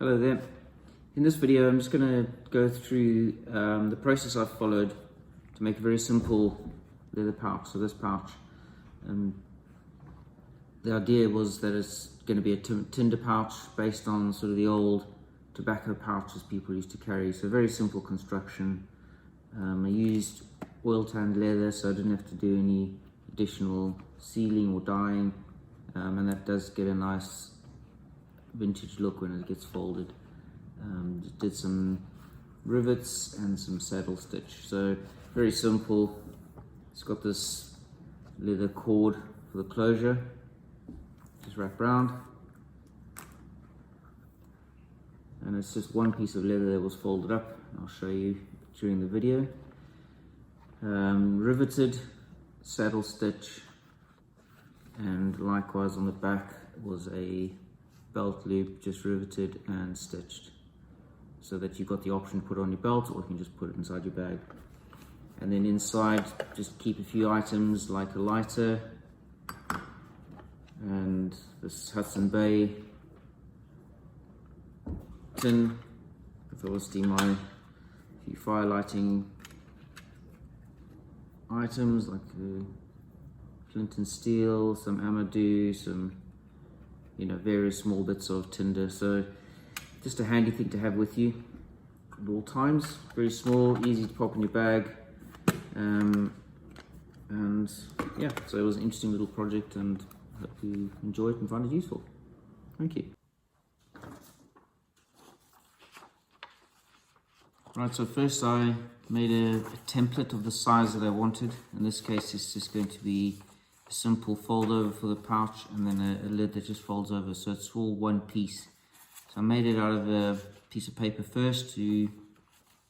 Hello there. In this video I'm just going to go through the process I've followed to make a very simple leather pouch. So this pouch, the idea was that it's going to be a Tinder pouch based on sort of the old tobacco pouches people used to carry. So very simple construction. I used oil tanned leather, so I didn't have to do any additional sealing or dyeing, and that does get a nice vintage look when it gets folded. Just did some rivets and some saddle stitch, so very simple. It's got this leather cord for the closure, just wrap round, and it's just one piece of leather that was folded up. I'll show you during the video. Riveted, saddle stitch, and likewise on the back was a belt loop, just riveted and stitched, so that you've got the option to put it on your belt, or you can just put it inside your bag. And then inside, just keep a few items like a lighter and this Hudson Bay tin with obviously my few fire lighting items like flint and steel, some Amadou, some various small bits of tinder. So just a handy thing to have with you at all times. Very small, easy to pop in your bag, and yeah, so it was an interesting little project, and I hope you enjoy it and find it useful. Thank you. Right, so first I made a template of the size that I wanted. In this case it's just going to be a simple fold over for the pouch, and then a lid that just folds over, so it's all one piece. So I made it out of a piece of paper first to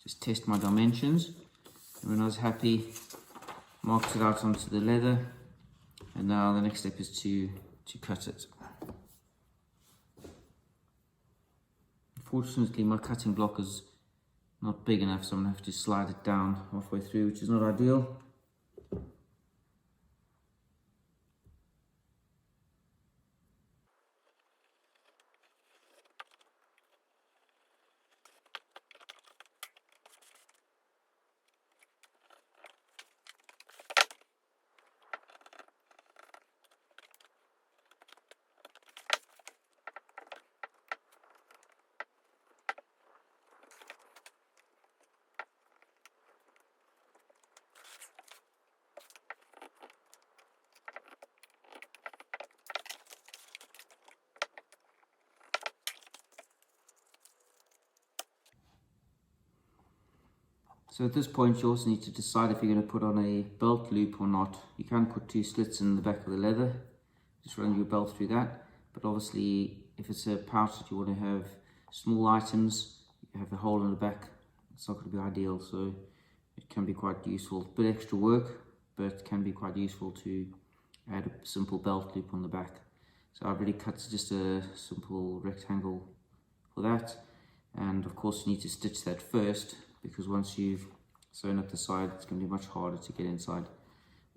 just test my dimensions, and when I was happy, marked it out onto the leather, and now the next step is to cut it. Unfortunately my cutting block is not big enough, so I'm going to have to slide it down halfway through, which is not ideal. So at this point you also need to decide if you're going to put on a belt loop or not. You can put two slits in the back of the leather, just run your belt through that, but obviously if it's a pouch that you want to have small items, you have a hole in the back, it's not going to be ideal, so it can be quite useful. A bit extra work, but it can be quite useful to add a simple belt loop on the back. So I've already cut just a simple rectangle for that, and of course you need to stitch that first, because once you've sewn up the side, it's going to be much harder to get inside,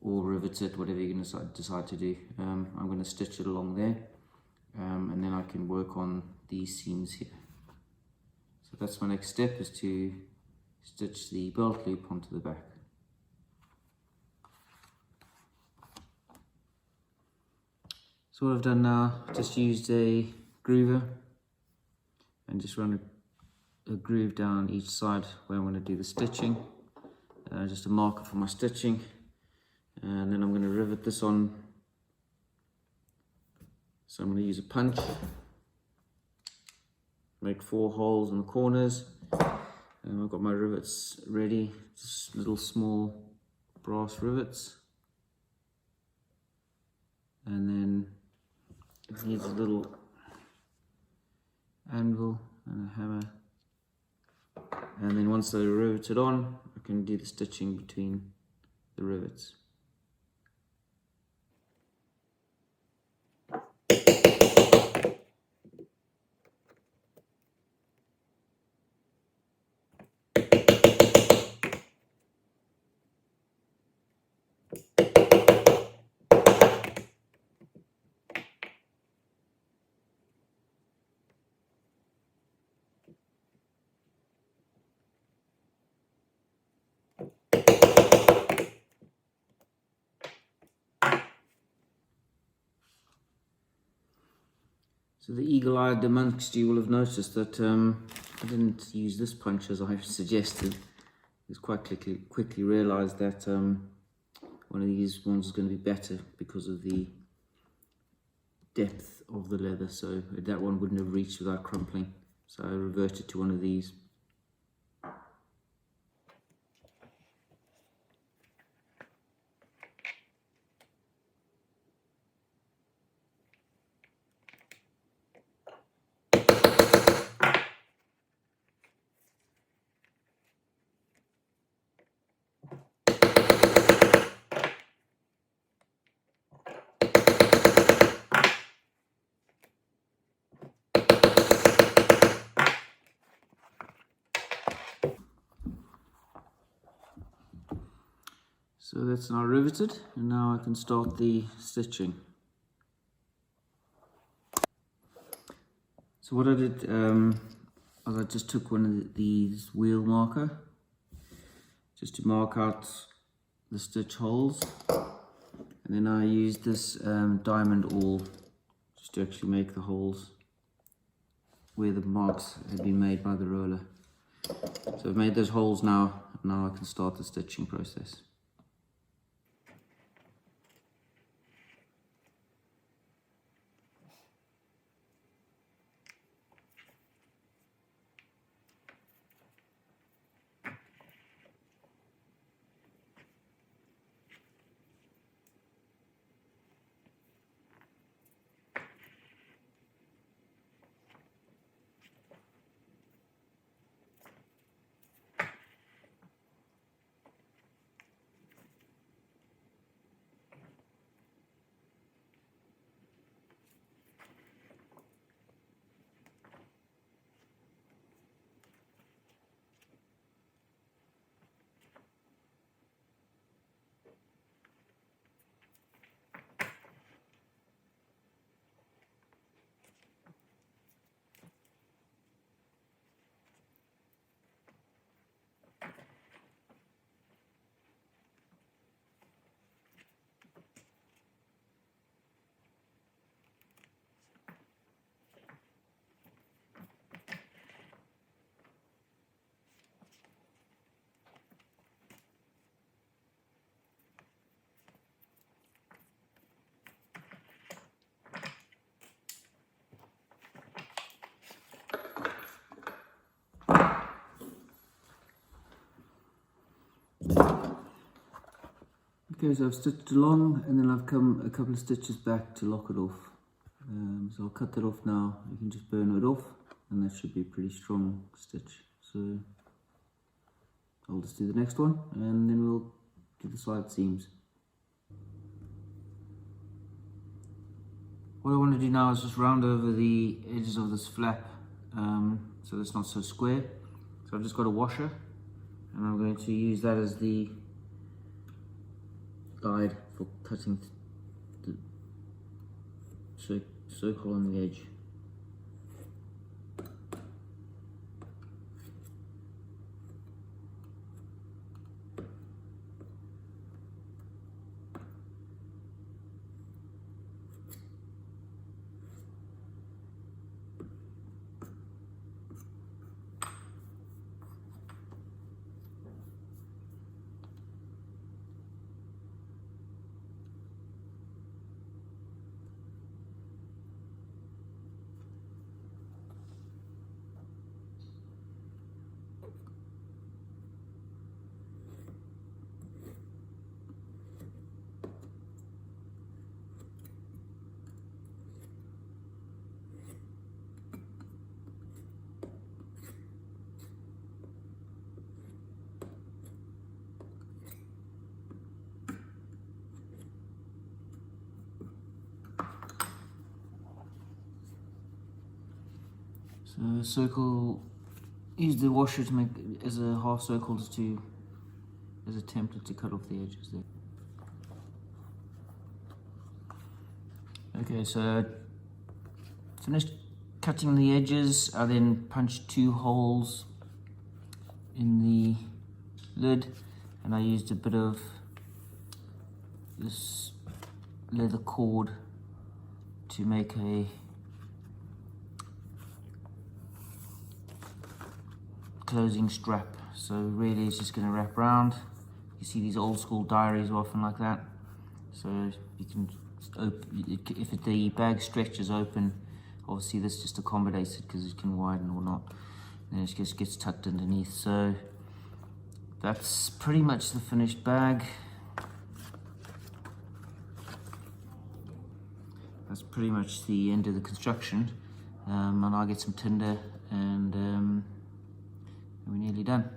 or rivet it, whatever you're going to decide to do. I'm going to stitch it along there, and then I can work on these seams here. So that's my next step, is to stitch the belt loop onto the back. So what I've done now, just used a groover and just run a groove down each side where I'm going to do the stitching, just a marker for my stitching, and then I'm going to rivet this on. So I'm going to use a punch, make 4 holes in the corners, and I've got my rivets ready, just little small brass rivets, and then it needs a little anvil and a hammer. And then once they're riveted on, I can do the stitching between the rivets. So the eagle-eyed amongst you will have noticed that I didn't use this punch as I suggested. It's quite quickly realised that one of these ones is going to be better because of the depth of the leather, so that one wouldn't have reached without crumpling. So I reverted to one of these. So that's now riveted, and now I can start the stitching. So what I did, was I just took one of these wheel marker, just to mark out the stitch holes, and then I used this diamond awl just to actually make the holes where the marks had been made by the roller. So I've made those holes now, and now I can start the stitching process. Okay, so I've stitched along, and then I've come a couple of stitches back to lock it off. So I'll cut that off now. You can just burn it off, and that should be a pretty strong stitch. So I'll just do the next one, and then we'll do the side seams. What I want to do now is just round over the edges of this flap, so it's not so square. So I've just got a washer, and I'm going to use that as the guide for cutting the circle on the edge. So circle, use the washer to make as a half circle as a template to cut off the edges there. Okay, so finished cutting the edges. I then punched 2 holes in the lid, and I used a bit of this leather cord to make a closing strap. So really it's just going to wrap around. You see these old school diaries are often like that. So you can open, if the bag stretches open, obviously this just accommodates it because it can widen or not. And it just gets tucked underneath. So that's pretty much the finished bag. That's pretty much the end of the construction. And I'll get some tinder and we're nearly done.